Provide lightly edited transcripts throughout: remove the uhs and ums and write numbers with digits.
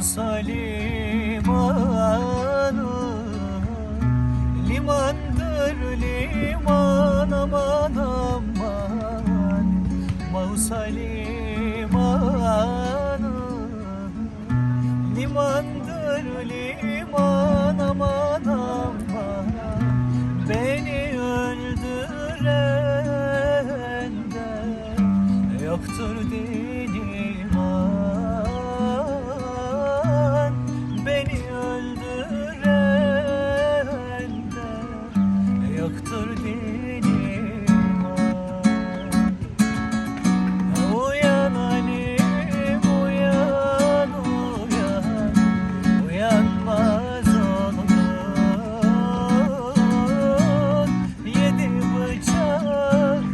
Mausa limanı, limandır liman, aman aman. Mausa limanı, limandır liman, aman aman. Beni öldüren de yoktur iman. Beni öldüren de yoktur iman. Uyan Halim, uyan, uyan, uyanmaz oldun. Yedi bıçak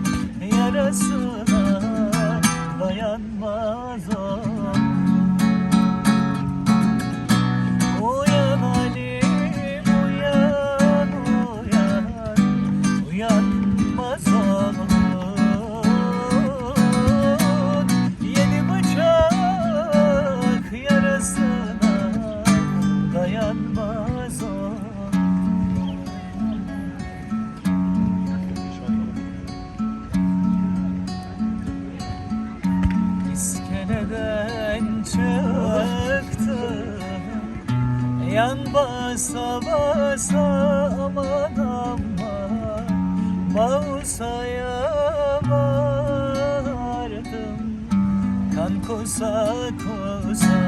yarasına dayanmaz oldun. Uyan Halim, uyan, uyan, uyanmaz oldun. Yedi bıçak yarasına dayanmaz oldun. İskeleden çıktım, yan basa basa, aman aman. Mausa'ya vardım, kan kusa kusa.